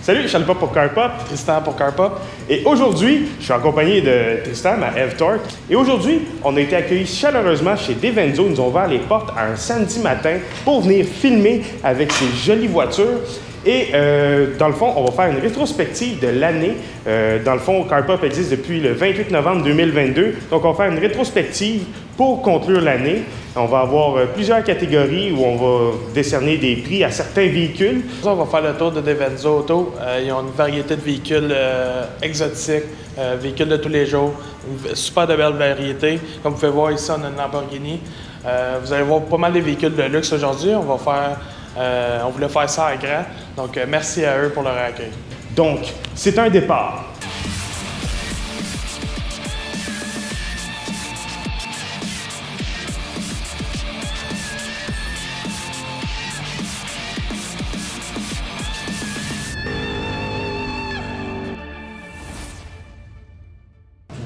Salut, je suis Alpa pour CarPop. Tristan pour CarPop. Et aujourd'hui, je suis en compagnie de Tristan à Evtorque. Et aujourd'hui, on a été accueillis chaleureusement chez Devenzo. Ils nous ont ouvert les portes un samedi matin pour venir filmer avec ces jolies voitures. Et dans le fond, on va faire une rétrospective de l'année. Dans le fond, CarPop existe depuis le 28 novembre 2022. Donc, on va faire une rétrospective pour conclure l'année. On va avoir plusieurs catégories où on va décerner des prix à certains véhicules. On va faire le tour de Devenzo Auto. Ils ont une variété de véhicules exotiques, véhicules de tous les jours. Une super de belle variété. Comme vous pouvez voir ici, on a une Lamborghini. Vous allez voir pas mal de véhicules de luxe aujourd'hui. On voulait faire ça en grand. Donc, merci à eux pour leur accueil. Donc, c'est un départ.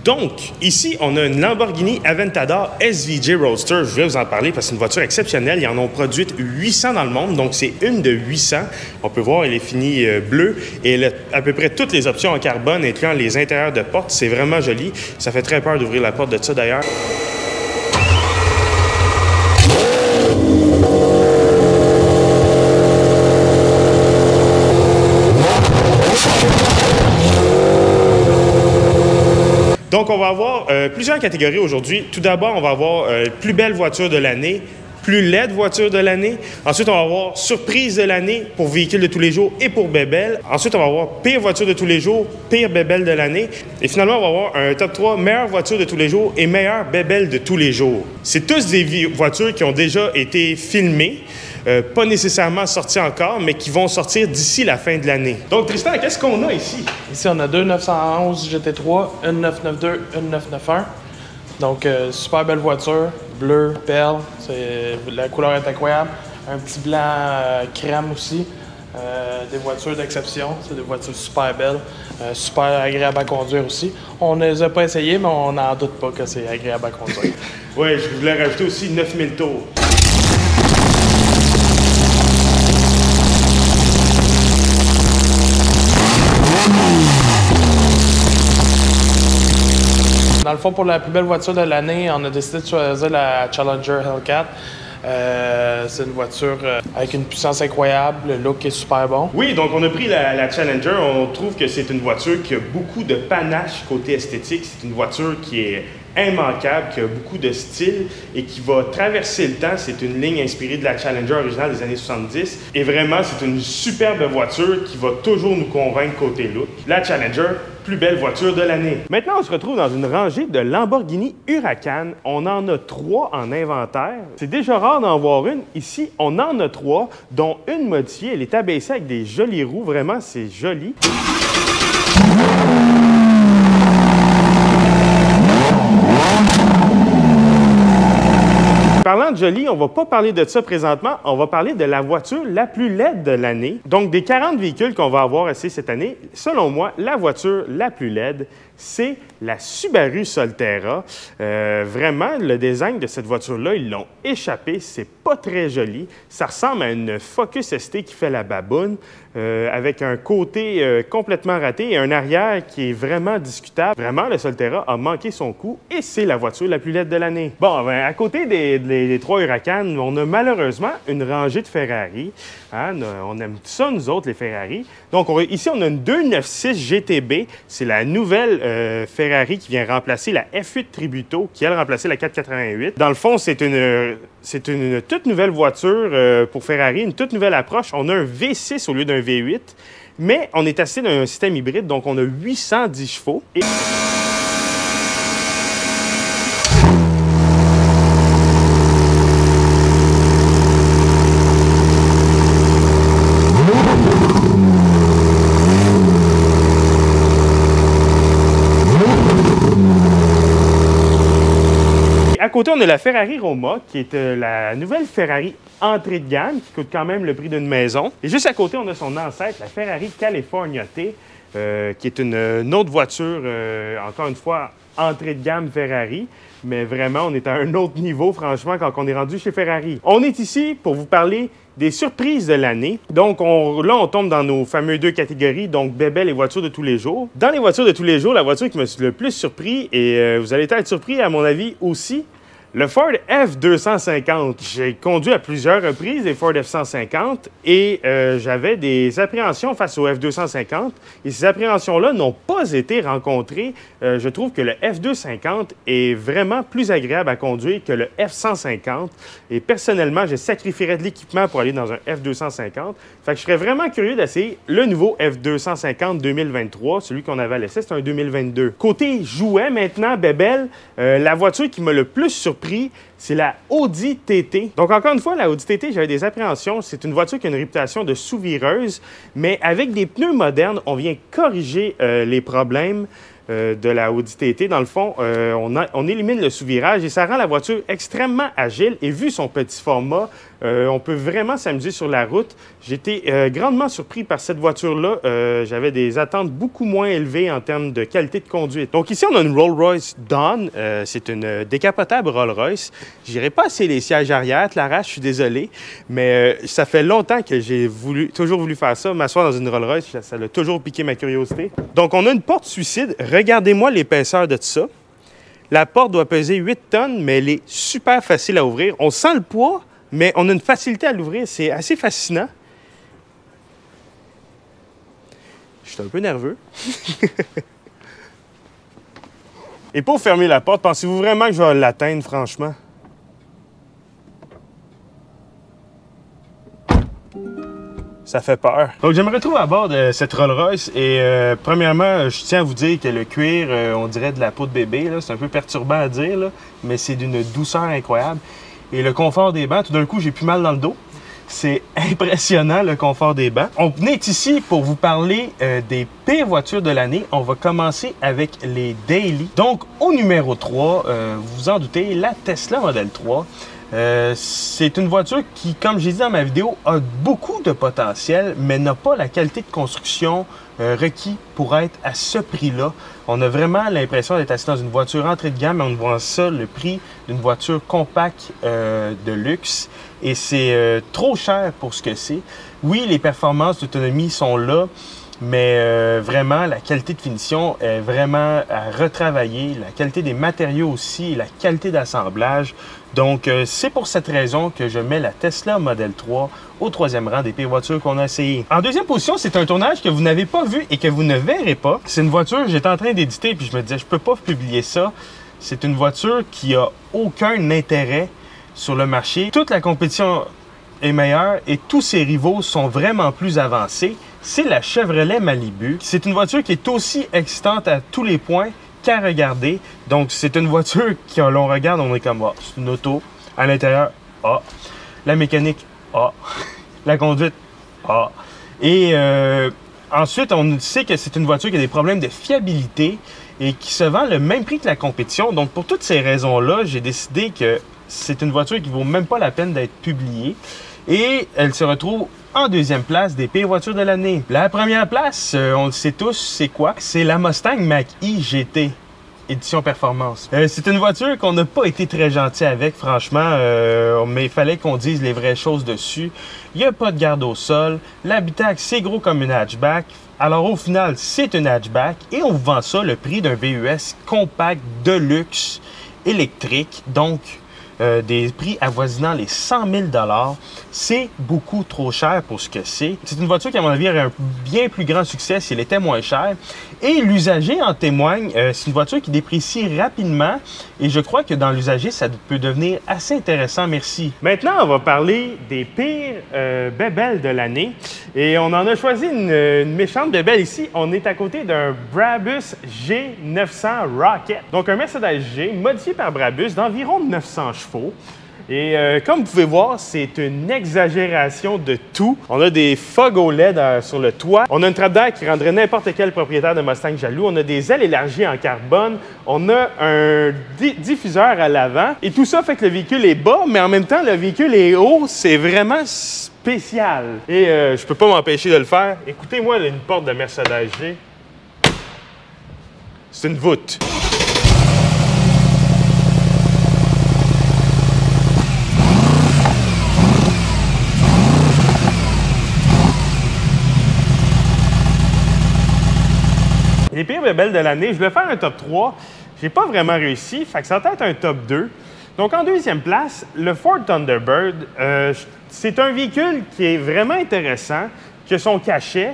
Donc, ici, on a une Lamborghini Aventador SVJ Roadster. Je vais vous en parler parce que c'est une voiture exceptionnelle. Ils en ont produit 800 dans le monde, donc c'est une de 800. On peut voir, elle est finie bleue et elle a à peu près toutes les options en carbone, incluant les intérieurs de porte. C'est vraiment joli. Ça fait très peur d'ouvrir la porte de ça, d'ailleurs. Donc, on va avoir plusieurs catégories aujourd'hui. Tout d'abord, on va avoir plus belle voiture de l'année, plus laide voiture de l'année. Ensuite, on va avoir surprise de l'année pour véhicules de tous les jours et pour bébelle. Ensuite, on va avoir pire voiture de tous les jours, pire bébelle de l'année. Et finalement, on va avoir un top 3 meilleure voiture de tous les jours et meilleure bébelle de tous les jours. C'est tous des voitures qui ont déjà été filmées. Pas nécessairement sortis encore, mais qui vont sortir d'ici la fin de l'année. Donc, Tristan, qu'est-ce qu'on a ici? Ici, on a deux 911 GT3, une 992, une 991. Donc, super belle voiture, bleu, perle, la couleur est incroyable. Un petit blanc crème aussi. Des voitures d'exception, c'est des voitures super belles, super agréables à conduire aussi. On ne les a pas essayées, mais on n'en doute pas que c'est agréable à conduire. Oui, je voulais rajouter aussi 9000 tours. Dans le fond, pour la plus belle voiture de l'année, on a décidé de choisir la Challenger Hellcat. C'est une voiture avec une puissance incroyable, le look est super bon. Oui, donc on a pris la Challenger. On trouve que c'est une voiture qui a beaucoup de panache côté esthétique. C'est une voiture qui est immanquable, qui a beaucoup de style et qui va traverser le temps. C'est une ligne inspirée de la Challenger originale des années 70. Et vraiment, c'est une superbe voiture qui va toujours nous convaincre côté look. La Challenger, plus belle voiture de l'année. Maintenant, on se retrouve dans une rangée de Lamborghini Huracan. On en a 3 en inventaire. C'est déjà rare d'en voir une. Ici, on en a 3, dont une modifiée. Elle est abaissée avec des jolies roues. Vraiment, c'est joli. Parlant de joli, on ne va pas parler de ça présentement, on va parler de la voiture la plus laide de l'année. Donc, des 40 véhicules qu'on va avoir essayé cette année, selon moi, la voiture la plus laide, c'est la Subaru Solterra. Vraiment, le design de cette voiture-là, ils l'ont échappé. C'est pas très joli. Ça ressemble à une Focus ST qui fait la baboune, avec un côté complètement raté et un arrière qui est vraiment discutable. Vraiment, le Solterra a manqué son coup et c'est la voiture la plus laide de l'année. Bon, ben, à côté des 3 Huracan, on a malheureusement une rangée de Ferrari. Hein? On aime ça, nous autres, les Ferrari. Donc, ici, on a une 296 GTB. C'est la nouvelle Ferrari qui vient remplacer la F8 Tributo, qui, elle, remplaçait la 488. Dans le fond, c'est une toute nouvelle voiture pour Ferrari, une toute nouvelle approche. On a un V6 au lieu d'un V8, mais on est assis d'un système hybride, donc on a 810 chevaux. À côté, on a la Ferrari Roma, qui est la nouvelle Ferrari entrée de gamme, qui coûte quand même le prix d'une maison. Et juste à côté, on a son ancêtre, la Ferrari California T, qui est une autre voiture, encore une fois, entrée de gamme Ferrari. Mais vraiment, on est à un autre niveau, franchement, quand on est rendu chez Ferrari. On est ici pour vous parler des surprises de l'année. Donc, là, on tombe dans nos fameux deux catégories, donc bébelles et voitures de tous les jours. Dans les voitures de tous les jours, la voiture qui m'a le plus surpris, et vous allez être surpris, à mon avis, aussi, le Ford F250. J'ai conduit à plusieurs reprises des Ford F150 et j'avais des appréhensions face au F250. Et ces appréhensions-là n'ont pas été rencontrées. Je trouve que le F250 est vraiment plus agréable à conduire que le F150. Et personnellement, je sacrifierais de l'équipement pour aller dans un F250. Fait que je serais vraiment curieux d'essayer le nouveau F250 2023. Celui qu'on avait laissé, c'est un 2022. Côté jouet maintenant, bébelle, la voiture qui m'a le plus surpris, c'est la Audi TT. Donc, encore une fois, la Audi TT, j'avais des appréhensions. C'est une voiture qui a une réputation de sous-vireuse, mais avec des pneus modernes, on vient corriger les problèmes de la Audi TT. Dans le fond, on élimine le sous-virage et ça rend la voiture extrêmement agile. Et vu son petit format, on peut vraiment s'amuser sur la route. J'étais grandement surpris par cette voiture-là. J'avais des attentes beaucoup moins élevées en termes de qualité de conduite. Donc ici, on a une Rolls-Royce Dawn. C'est une décapotable Rolls-Royce. Je n'irai pas essayer les sièges arrière, Clara, je suis désolé, mais ça fait longtemps que j'ai toujours voulu faire ça. M'asseoir dans une Rolls-Royce, ça a toujours piqué ma curiosité. Donc on a une porte suicide. Regardez-moi l'épaisseur de ça. La porte doit peser 8 tonnes, mais elle est super facile à ouvrir. On sent le poids, mais on a une facilité à l'ouvrir. C'est assez fascinant. Je suis un peu nerveux. Et pour fermer la porte, pensez-vous vraiment que je vais l'atteindre, franchement? Ça fait peur. Donc, je me retrouve à bord de cette Rolls-Royce et premièrement, je tiens à vous dire que le cuir, on dirait de la peau de bébé. C'est un peu perturbant à dire, là, mais c'est d'une douceur incroyable. Et le confort des bancs, tout d'un coup, j'ai plus mal dans le dos. C'est impressionnant, le confort des bancs. On est ici pour vous parler des pires voitures de l'année. On va commencer avec les Daily. Donc, au numéro 3, vous vous en doutez, la Tesla Model 3. C'est une voiture qui, comme j'ai dit dans ma vidéo, a beaucoup de potentiel, mais n'a pas la qualité de construction requis pour être à ce prix-là. On a vraiment l'impression d'être assis dans une voiture entrée de gamme, mais on voit ça, le prix d'une voiture compacte de luxe. Et c'est trop cher pour ce que c'est. Oui, les performances d'autonomie sont là, mais vraiment, la qualité de finition est vraiment à retravailler. La qualité des matériaux aussi, la qualité d'assemblage. Donc, c'est pour cette raison que je mets la Tesla Model 3 au 3e rang des pires voitures qu'on a essayées. En deuxième position, c'est un tournage que vous n'avez pas vu et que vous ne verrez pas. C'est une voiture que j'étais en train d'éditer puis je me disais, je peux pas publier ça. C'est une voiture qui a aucun intérêt sur le marché. Toute la compétition est meilleure et tous ses rivaux sont vraiment plus avancés. C'est la Chevrolet Malibu. C'est une voiture qui est aussi excitante à tous les points qu'à regarder. Donc, c'est une voiture qui, l'on regarde, on est comme, ah, c'est une auto. À l'intérieur, ah. La mécanique, ah. La conduite, ah. Et ensuite, on sait que c'est une voiture qui a des problèmes de fiabilité et qui se vend le même prix que la compétition. Donc, pour toutes ces raisons-là, j'ai décidé que c'est une voiture qui ne vaut même pas la peine d'être publiée. Et elle se retrouve en deuxième place des pires voitures de l'année. La première place, on le sait tous, c'est quoi? C'est la Mustang Mach-E GT, édition performance. C'est une voiture qu'on n'a pas été très gentil avec, franchement, mais il fallait qu'on dise les vraies choses dessus. Il n'y a pas de garde au sol. L'habitacle, c'est gros comme une hatchback. Alors au final, c'est une hatchback et on vous vend ça le prix d'un VUS compact de luxe électrique. Donc, des prix avoisinant les 100 000 $. C'est beaucoup trop cher pour ce que c'est. C'est une voiture qui, à mon avis, aurait un bien plus grand succès si elle était moins chère. Et l'usager en témoigne. C'est une voiture qui déprécie rapidement. Et je crois que dans l'usager, ça peut devenir assez intéressant. Merci. Maintenant, on va parler des pires bébelles de l'année. Et on en a choisi une méchante bébelle ici. On est à côté d'un Brabus G900 Rocket. Donc, un Mercedes G modifié par Brabus d'environ 900 chevaux. Et comme vous pouvez voir, c'est une exagération de tout. On a des fogs OLED sur le toit. On a une trappe d'air qui rendrait n'importe quel propriétaire de Mustang jaloux. On a des ailes élargies en carbone. On a un diffuseur à l'avant. Et tout ça fait que le véhicule est bas, mais en même temps, le véhicule est haut. C'est vraiment spécial. Et je peux pas m'empêcher de le faire. Écoutez-moi une porte de Mercedes G. C'est une voûte. Les pires bébelles de l'année, je voulais faire un top 3. J'ai pas vraiment réussi, fait que ça va être un top 2. Donc, en deuxième place, le Ford Thunderbird. C'est un véhicule qui est vraiment intéressant, qui a son cachet,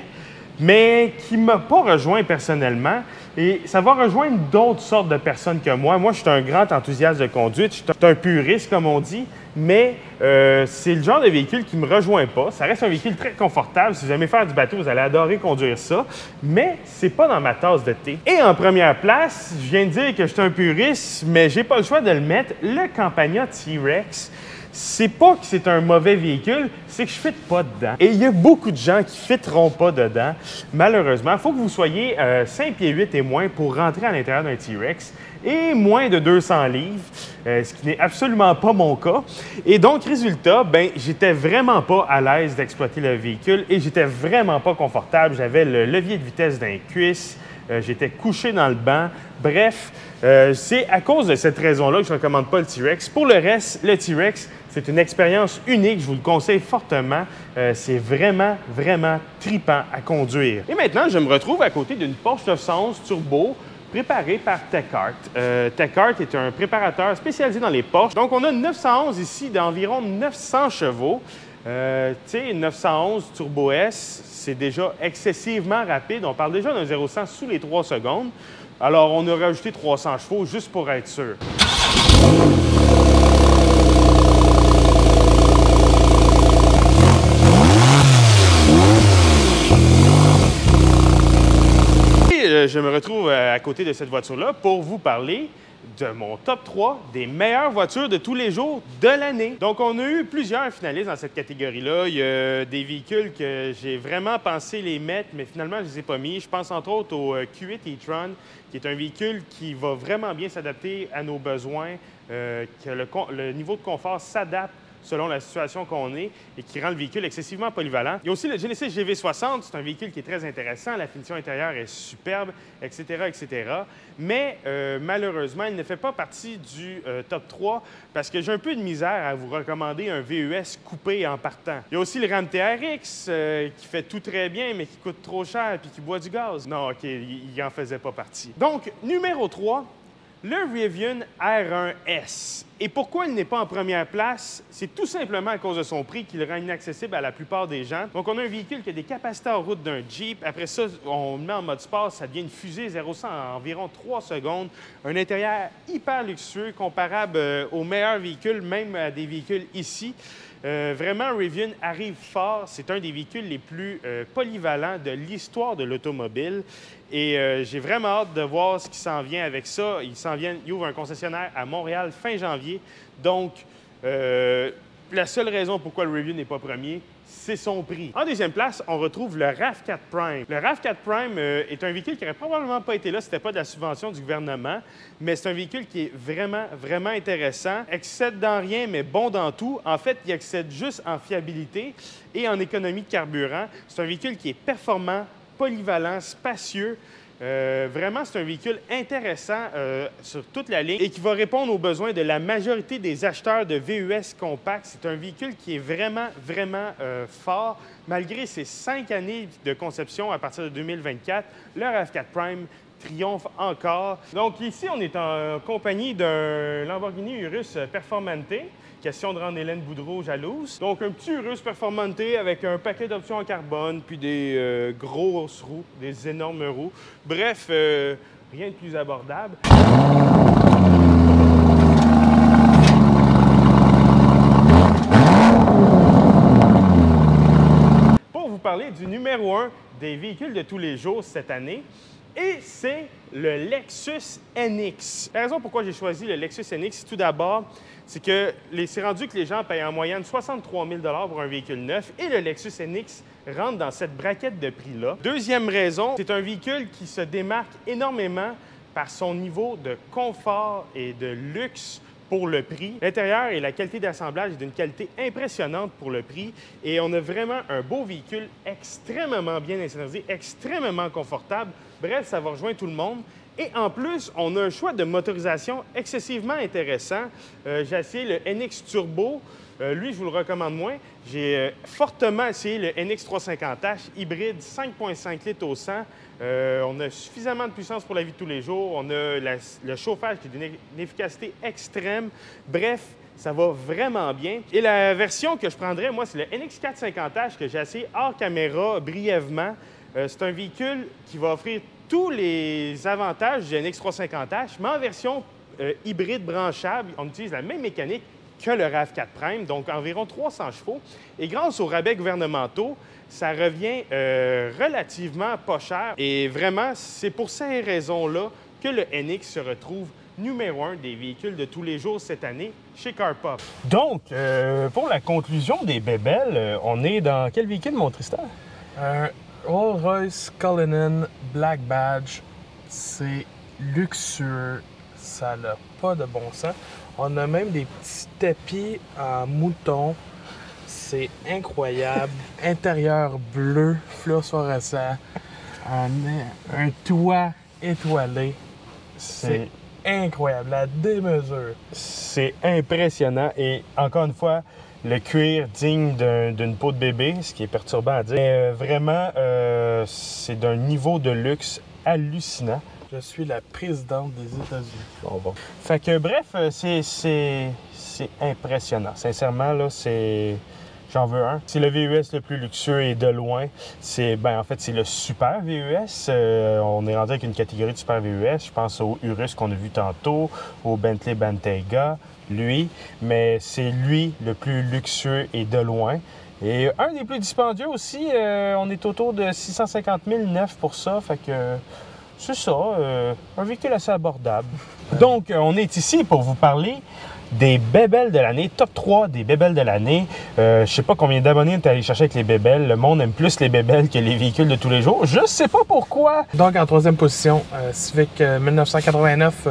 mais qui ne m'a pas rejoint personnellement. Et ça va rejoindre d'autres sortes de personnes que moi. Moi, je suis un grand enthousiaste de conduite. Je suis un puriste, comme on dit. Mais c'est le genre de véhicule qui ne me rejoint pas. Ça reste un véhicule très confortable. Si vous aimez faire du bateau, vous allez adorer conduire ça. Mais c'est pas dans ma tasse de thé. Et en première place, je viens de dire que je suis un puriste, mais j'ai pas le choix de le mettre, le Campagna T-Rex. C'est pas que c'est un mauvais véhicule, c'est que je ne fitte pas dedans. Et il y a beaucoup de gens qui ne fitteront pas dedans. Malheureusement, il faut que vous soyez 5 pieds 8 et moins pour rentrer à l'intérieur d'un T-Rex et moins de 200 livres, ce qui n'est absolument pas mon cas. Et donc, résultat, ben, j'étais vraiment pas à l'aise d'exploiter le véhicule et j'étais vraiment pas confortable. J'avais le levier de vitesse d'un cuisse, j'étais couché dans le banc. Bref, c'est à cause de cette raison-là que je ne recommande pas le T-Rex. Pour le reste, le T-Rex, c'est une expérience unique, je vous le conseille fortement. C'est vraiment, vraiment tripant à conduire. Et maintenant, je me retrouve à côté d'une Porsche 911 Turbo préparée par Tech-Art. Tech-Art est un préparateur spécialisé dans les Porsche. Donc, on a une 911 ici d'environ 900 chevaux. Tu sais, une 911 Turbo S, c'est déjà excessivement rapide. On parle déjà d'un 0-100 sous les 3 secondes. Alors, on a rajouté 300 chevaux juste pour être sûr. Je me retrouve à côté de cette voiture-là pour vous parler de mon top 3 des meilleures voitures de tous les jours de l'année. Donc, on a eu plusieurs finalistes dans cette catégorie-là. Il y a des véhicules que j'ai vraiment pensé les mettre, mais finalement, je ne les ai pas mis. Je pense entre autres au Q8 e-tron, qui est un véhicule qui va vraiment bien s'adapter à nos besoins, que le niveau de confort s'adapte selon la situation qu'on est et qui rend le véhicule excessivement polyvalent. Il y a aussi le Genesis GV60, c'est un véhicule qui est très intéressant, la finition intérieure est superbe, etc., etc. Mais malheureusement, il ne fait pas partie du top 3 parce que j'ai un peu de misère à vous recommander un VUS coupé en partant. Il y a aussi le Ram TRX qui fait tout très bien, mais qui coûte trop cher et qui boit du gaz. Non, OK, il n'en faisait pas partie. Donc, numéro 3, le Rivian R1S. Et pourquoi il n'est pas en première place? C'est tout simplement à cause de son prix qui le rend inaccessible à la plupart des gens. Donc, on a un véhicule qui a des capacités en route d'un Jeep. Après ça, on le met en mode sport, ça devient une fusée 0-100 en environ 3 secondes. Un intérieur hyper luxueux, comparable aux meilleurs véhicules, même à des véhicules ici. Vraiment, Rivian arrive fort. C'est un des véhicules les plus polyvalents de l'histoire de l'automobile. Et j'ai vraiment hâte de voir ce qui s'en vient avec ça. Il ouvre un concessionnaire à Montréal fin janvier. Donc, la seule raison pourquoi le Rivian n'est pas premier, c'est son prix. En deuxième place, on retrouve le RAV4 Prime. Le RAV4 Prime est un véhicule qui n'aurait probablement pas été là si ce n'était pas de la subvention du gouvernement, mais c'est un véhicule qui est vraiment, vraiment intéressant. Excède dans rien, mais bon dans tout. En fait, il excède juste en fiabilité et en économie de carburant. C'est un véhicule qui est performant, polyvalent, spacieux. Vraiment, c'est un véhicule intéressant sur toute la ligne et qui va répondre aux besoins de la majorité des acheteurs de VUS compacts. C'est un véhicule qui est vraiment, vraiment fort. Malgré ses 5 années de conception à partir de 2024, le RAV4 Prime triomphe encore. Donc ici, on est en compagnie d'un Lamborghini Urus Performante. Question de rendre Hélène Boudreau jalouse. Donc, un petit Urus Performante avec un paquet d'options en carbone, puis des grosses roues, des énormes roues. Bref, rien de plus abordable. Pour vous parler du numéro 1 des véhicules de tous les jours cette année, et c'est le Lexus NX. La raison pourquoi j'ai choisi le Lexus NX, tout d'abord, c'est que c'est rendu que les gens payent en moyenne 63 000 $ pour un véhicule neuf et le Lexus NX rentre dans cette braquette de prix-là. Deuxième raison, c'est un véhicule qui se démarque énormément par son niveau de confort et de luxe pour le prix. L'intérieur et la qualité d'assemblage est d'une qualité impressionnante pour le prix et on a vraiment un beau véhicule extrêmement bien insonorisé, extrêmement confortable. Bref, ça va rejoindre tout le monde. Et en plus, on a un choix de motorisation excessivement intéressant. J'ai essayé le NX Turbo. Lui, je vous le recommande moins. J'ai fortement essayé le NX350H hybride 5,5 litres au 100. On a suffisamment de puissance pour la vie de tous les jours. On a le chauffage qui est d'une efficacité extrême. Bref, ça va vraiment bien. Et la version que je prendrais, moi, c'est le NX450H que j'ai essayé hors caméra brièvement. C'est un véhicule qui va offrir tous les avantages du NX350H, mais en version hybride branchable. On utilise la même mécanique que le RAV4 Prime, donc environ 300 chevaux. Et grâce aux rabais gouvernementaux, ça revient relativement pas cher. Et vraiment, c'est pour ces raisons-là que le NX se retrouve numéro 1 des véhicules de tous les jours cette année chez CarPop. Donc, pour la conclusion des bébelles, on est dans quel véhicule, mon Tristan? Un Rolls-Royce Cullinan Black Badge. C'est luxueux, ça n'a pas de bon sens. On a même des petits tapis en mouton. C'est incroyable. Intérieur bleu, phosphorescent. Un toit étoilé. C'est incroyable, la démesure. C'est impressionnant et encore une fois, le cuir digne d'une peau de bébé, ce qui est perturbant à dire. Mais vraiment, c'est d'un niveau de luxe hallucinant. Je suis la présidente des États-Unis. Bon. Fait que bref, c'est impressionnant. Sincèrement, là, c'est... J'en veux un. C'est le VUS le plus luxueux et de loin. En fait, c'est le super VUS. On est rendu avec une catégorie de super VUS. Je pense au Urus qu'on a vu tantôt, au Bentley Bentayga, lui. Mais c'est lui le plus luxueux et de loin. Et un des plus dispendieux aussi. On est autour de 650 000 neuf pour ça. Fait que c'est ça. Un véhicule assez abordable. Donc, on est ici pour vous parler des bébelles de l'année, top 3 des bébelles de l'année. Je sais pas combien d'abonnés tu es allé chercher avec les bébelles. Le monde aime plus les bébelles que les véhicules de tous les jours. Je sais pas pourquoi. Donc, en troisième position, Civic 1989,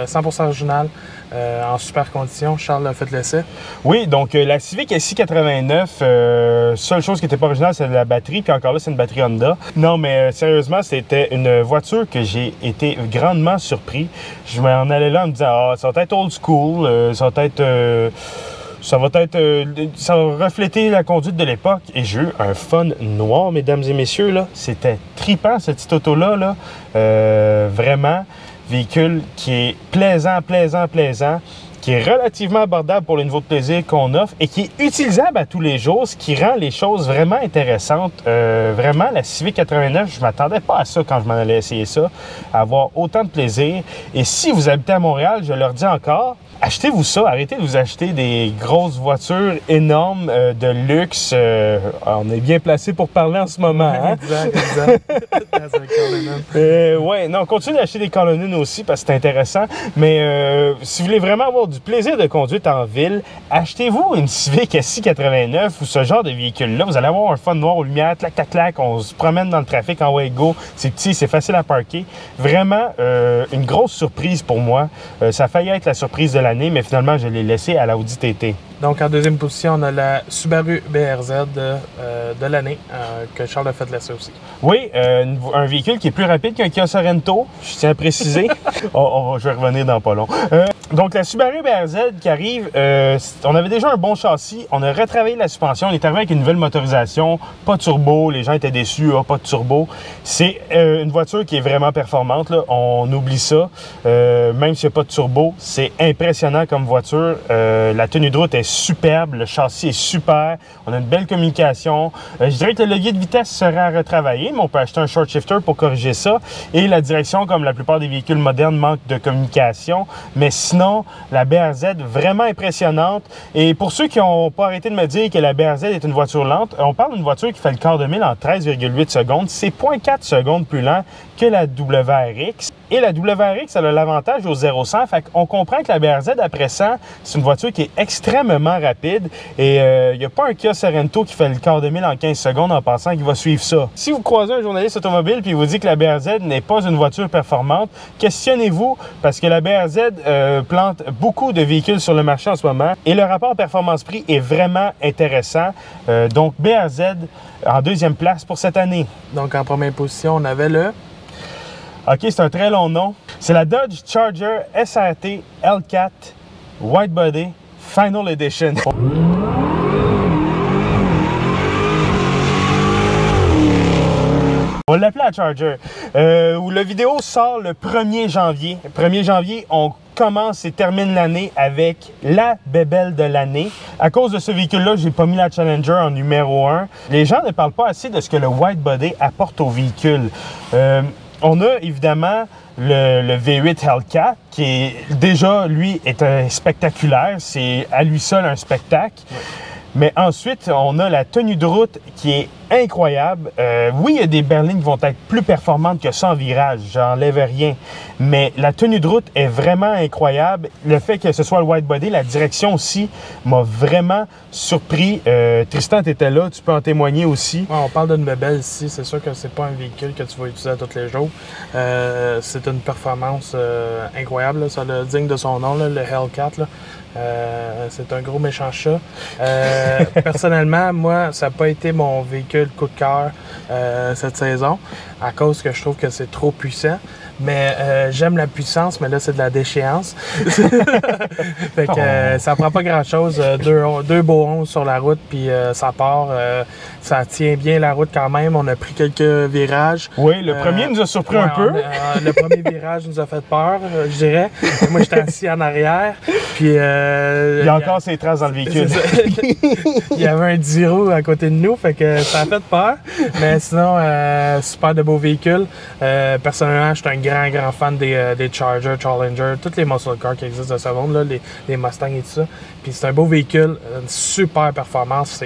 100% original, en super condition. Charles a fait l'essai. Oui, donc la Civic SI89, seule chose qui n'était pas originale, c'est la batterie. Puis encore là, c'est une batterie Honda. Non, mais sérieusement, c'était une voiture que j'ai été grandement surpris. Je m'en allais là en me disant, ça va être old school, ça va refléter la conduite de l'époque. Et j'ai eu un fun noir, mesdames et messieurs. Là. C'était tripant, cette petite auto-là. Là. Vraiment, véhicule qui est plaisant, qui est relativement abordable pour le niveau de plaisir qu'on offre et qui est utilisable à tous les jours, ce qui rend les choses vraiment intéressantes. Vraiment, la Civic 89, je ne m'attendais pas à ça quand je m'en allais essayer ça, à avoir autant de plaisir. Et si vous habitez à Montréal, je leur dis encore, achetez-vous ça, arrêtez de vous acheter des grosses voitures énormes de luxe. On est bien placé pour parler en ce moment. Hein? Exact. Non, continuez d'acheter des Cullinan aussi parce que c'est intéressant. Mais si vous voulez vraiment avoir du plaisir de conduite en ville, achetez-vous une Civic SI89 ou ce genre de véhicule-là. Vous allez avoir un fun noir aux lumières, clac, clac, clac. On se promène dans le trafic en way go. C'est petit, c'est facile à parker. Vraiment, une grosse surprise pour moi. Ça a failli être la surprise de l'année, mais finalement, je l'ai laissé à l'Audi TT. Donc, en deuxième position, on a la Subaru BRZ de l'année, que Charles a fait l'essai aussi. Oui, un véhicule qui est plus rapide qu'un Kia Sorento, je tiens à préciser. Je vais revenir dans pas long. Donc, la Subaru BRZ qui arrive, on avait déjà un bon châssis, on a retravaillé la suspension, on est arrivé avec une nouvelle motorisation, pas de turbo, les gens étaient déçus, pas de turbo. C'est une voiture qui est vraiment performante, là. On oublie ça, même s'il n'y a pas de turbo, c'est impressionnant comme voiture. La tenue de route est superbe, le châssis est super, on a une belle communication. Je dirais que le levier de vitesse serait à retravailler, mais on peut acheter un short shifter pour corriger ça. Et la direction, comme la plupart des véhicules modernes, manque de communication. Mais sinon, la BRZ, vraiment impressionnante. Et pour ceux qui n'ont pas arrêté de me dire que la BRZ est une voiture lente, on parle d'une voiture qui fait le quart de mille en 13,8 secondes. C'est 0,4 secondes plus lent que la WRX. Et la WRX, elle a l'avantage au 0-100. Fait qu'on comprend que la BRZ, après 100, c'est une voiture qui est extrêmement rapide. Et il n'y a pas un Kia Sorento qui fait le quart de mille en 15 secondes en pensant qu'il va suivre ça. Si vous croisez un journaliste automobile et il vous dit que la BRZ n'est pas une voiture performante, questionnez-vous parce que la BRZ plante beaucoup de véhicules sur le marché en ce moment. Et le rapport performance-prix est vraiment intéressant. Donc, BRZ en deuxième place pour cette année. Donc, en première position, on avait le... OK, c'est un très long nom. C'est la Dodge Charger SRT L4 White Body Final Edition. On l'appelait la Charger. Où la vidéo sort le 1er janvier. Le 1er janvier, on commence et termine l'année avec la bébelle de l'année. À cause de ce véhicule-là, j'ai pas mis la Challenger en numéro 1. Les gens ne parlent pas assez de ce que le wide body apporte au véhicule. On a évidemment le V8 Hellcat, qui est déjà, lui, est spectaculaire. C'est à lui seul un spectacle. Ouais. Mais ensuite, on a la tenue de route qui est incroyable. Oui, il y a des berlines qui vont être plus performantes que ça en virage, j'enlève rien. Mais la tenue de route est vraiment incroyable. Le fait que ce soit le wide body, la direction aussi, m'a vraiment surpris. Tristan, tu étais là, tu peux en témoigner aussi. Ouais, on parle d'une bébelle ici. C'est sûr que c'est pas un véhicule que tu vas utiliser à tous les jours. C'est une performance incroyable, là. Ça le digne de son nom, là, le Hellcat. Là. C'est un gros méchant chat. Personnellement, moi, ça n'a pas été mon véhicule coup de cœur cette saison, à cause que je trouve que c'est trop puissant. Mais j'aime la puissance, mais là, c'est de la déchéance. Fait que ça prend pas grand-chose. Deux beaux 11 sur la route, puis ça part. Ça tient bien la route quand même. On a pris quelques virages. Oui, le premier nous a surpris un peu. Le premier virage nous a fait peur, je dirais. Moi, j'étais assis en arrière. Puis, il y a encore ses traces dans le véhicule. Il y avait un 10 roues à côté de nous, fait que ça a fait peur. Mais sinon, super de beaux véhicules. Personnellement, je suis un grand fan des Charger, Challenger, toutes les muscle cars qui existent de ce monde, là, les Mustangs et tout ça. Puis c'est un beau véhicule, une super performance.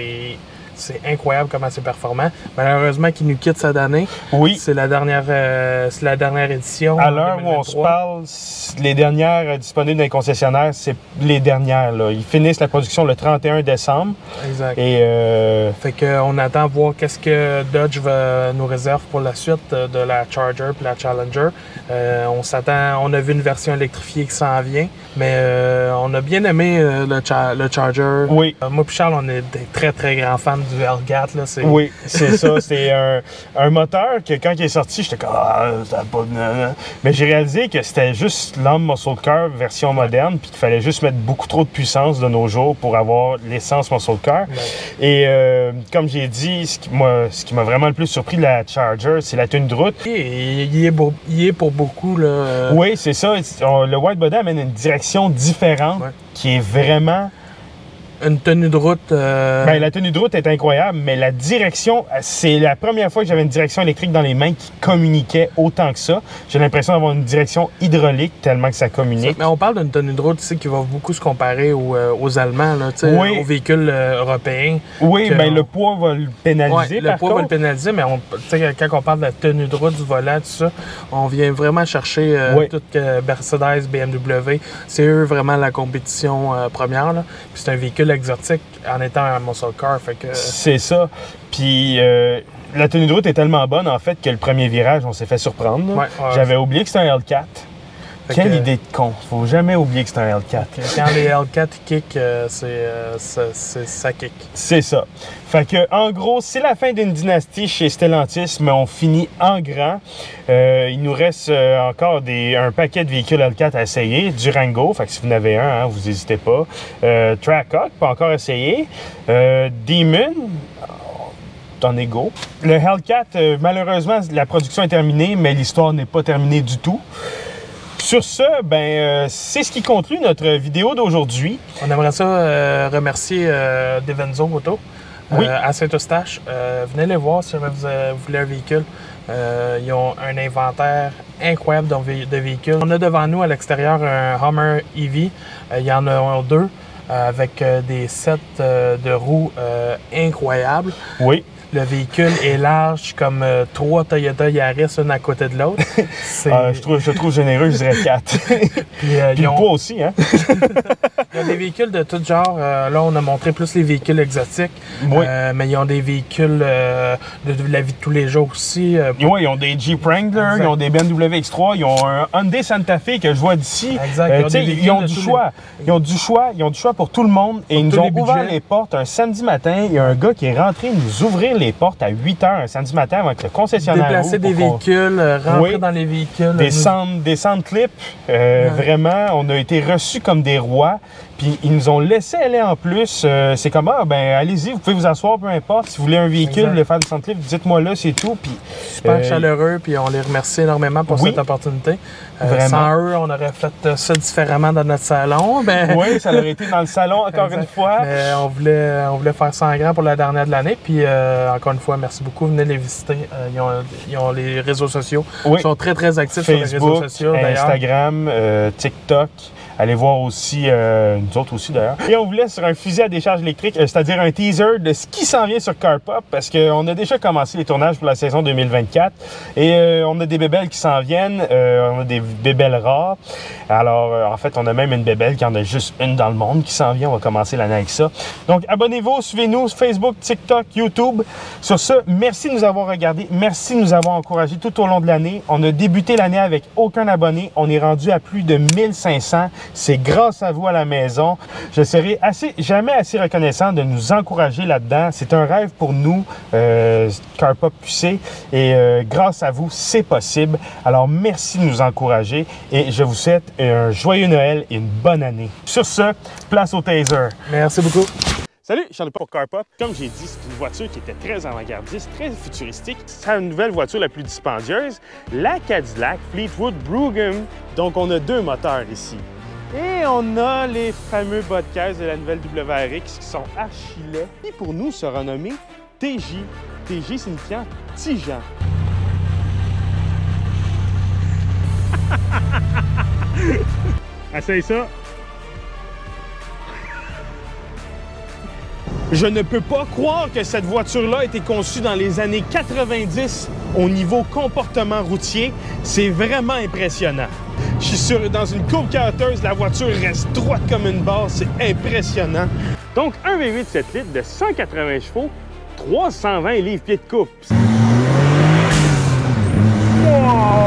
C'est incroyable comment c'est performant. Malheureusement, qu'il nous quitte cette année. Oui. C'est la dernière édition. À l'heure où on se parle, les dernières disponibles dans les concessionnaires, c'est les dernières. Là. Ils finissent la production le 31 décembre. Exact. Et fait qu'on attend voir qu'est-ce que Dodge nous réserve pour la suite de la Charger et la Challenger. On s'attend. On a vu une version électrifiée qui s'en vient, mais on a bien aimé le Charger. Oui. Moi et Charles, on est des très grands fans du Hellcat. Là, oui, c'est ça. C'est un moteur que quand il est sorti, j'étais comme ça n'a pas de... Mais j'ai réalisé que c'était juste l'homme muscle car version moderne, puis qu'il fallait juste mettre beaucoup trop de puissance de nos jours pour avoir l'essence muscle car. Ouais. Et comme j'ai dit, ce qui m'a vraiment le plus surpris de la Charger, c'est la tenue de route. Il est pour beaucoup. Là, Oui, c'est ça. Le wide body amène une direction différente qui est vraiment... Une tenue de route... Ben, la tenue de route est incroyable, mais la direction, c'est la première fois que j'avais une direction électrique dans les mains qui communiquait autant que ça. J'ai l'impression d'avoir une direction hydraulique tellement que ça communique. Mais on parle d'une tenue de route ici qui va beaucoup se comparer aux Allemands, là, oui. Aux véhicules européens. Oui, bien le poids va le pénaliser. Le poids va le pénaliser, mais quand on parle de la tenue de route, du volant, tout ça, on vient vraiment chercher tout Mercedes, BMW. C'est eux vraiment la compétition première. Là. Puis c'est un véhicule exotique en étant un muscle car. C'est ça. Puis la tenue de route est tellement bonne, en fait, que le premier virage, on s'est fait surprendre. J'avais oublié que c'était un Hellcat. Quelle idée de con. Faut jamais oublier que c'est un Hellcat. Quand les Hellcat kick, ça kick. C'est ça. Fait que, en gros, c'est la fin d'une dynastie chez Stellantis, mais on finit en grand. Il nous reste encore un paquet de véhicules Hellcat à essayer. Durango, fait que si vous en avez un, vous n'hésitez pas. Trackhawk, pas encore essayé. Demon, en égo. Le Hellcat, malheureusement, la production est terminée, mais l'histoire n'est pas terminée du tout. Sur ce, c'est ce qui conclut notre vidéo d'aujourd'hui. On aimerait ça remercier Devenzo Auto à Saint-Eustache. Venez les voir si vous voulez un véhicule. Ils ont un inventaire incroyable de véhicules. On a devant nous à l'extérieur un Hummer EV. Il y en a deux avec des sets de roues incroyables. Oui. Le véhicule est large comme 3 Toyota Yaris, une à côté de l'autre. Je trouve généreux, je dirais 4. Puis le poids aussi, hein? Il y a des véhicules de tout genre. Là, on a montré plus les véhicules exotiques. Oui. Mais ils ont des véhicules de la vie de tous les jours aussi. Oui, ils ont des Jeep Wrangler, ils ont des BMW X3, ils ont un Hyundai Santa Fe que je vois d'ici. Exact. Ils ont du choix. Ils ont du choix pour tout le monde. Et ils nous ont ouvert les portes un samedi matin. Il y a un gars qui est rentré nous ouvrir les portes à 8 h un samedi matin avec le concessionnaire. Déplacer des véhicules, rentrer dans les véhicules. Des sound clips. Vraiment, on a été reçus comme des rois. Puis Puis ils nous ont laissé aller en plus. C'est comme, ah, ben allez-y, vous pouvez vous asseoir, peu importe. Si vous voulez un véhicule, vous voulez faire du centre-lift, dites-moi là, c'est tout. Puis, super chaleureux, puis on les remercie énormément pour cette opportunité. Sans eux, on aurait fait ça différemment dans notre salon. Ben... Oui, ça aurait été dans le salon encore une fois. Mais on voulait faire ça en grand pour la dernière de l'année. Puis encore une fois, merci beaucoup. Venez les visiter. Ils ont les réseaux sociaux. Ils sont très, très actifs Facebook, sur les réseaux sociaux. Instagram, TikTok. Allez voir aussi, nous autres aussi d'ailleurs. Et on vous laisse sur un fusil à décharge électrique, c'est-à-dire un teaser de ce qui s'en vient sur CarPop, parce qu'on a déjà commencé les tournages pour la saison 2024. Et on a des bébelles qui s'en viennent, on a des bébelles rares. Alors, en fait, on a même une bébelle qui en a juste une dans le monde qui s'en vient. On va commencer l'année avec ça. Donc, abonnez-vous, suivez-nous sur Facebook, TikTok, YouTube. Sur ce, merci de nous avoir regardés. Merci de nous avoir encouragés tout au long de l'année. On a débuté l'année avec aucun abonné. On est rendu à plus de 1500. C'est grâce à vous à la maison. Je serai jamais assez reconnaissant de nous encourager là-dedans. C'est un rêve pour nous, CarPop QC. Et grâce à vous, c'est possible. Alors, merci de nous encourager. Et je vous souhaite un joyeux Noël et une bonne année. Sur ce, place au taser. Merci beaucoup. Salut, Charles pour CarPop. Comme j'ai dit, c'est une voiture qui était très avant-gardiste, très futuristique. C'est la nouvelle voiture la plus dispendieuse, la Cadillac Fleetwood Brougham. Donc, on a deux moteurs ici. Et on a les fameux bas de caisse de la nouvelle WRX qui sont archi-laids. Et pour nous, se renommer TJ. TJ signifiant Tijan. Essaye ça. Je ne peux pas croire que cette voiture-là a été conçue dans les années 90 au niveau comportement routier. C'est vraiment impressionnant. Je suis dans une courbe carotteuse, la voiture reste droite comme une barre, c'est impressionnant. Donc, un V8 7 litres de 180 chevaux, 320 livres-pieds de coupe. Wow!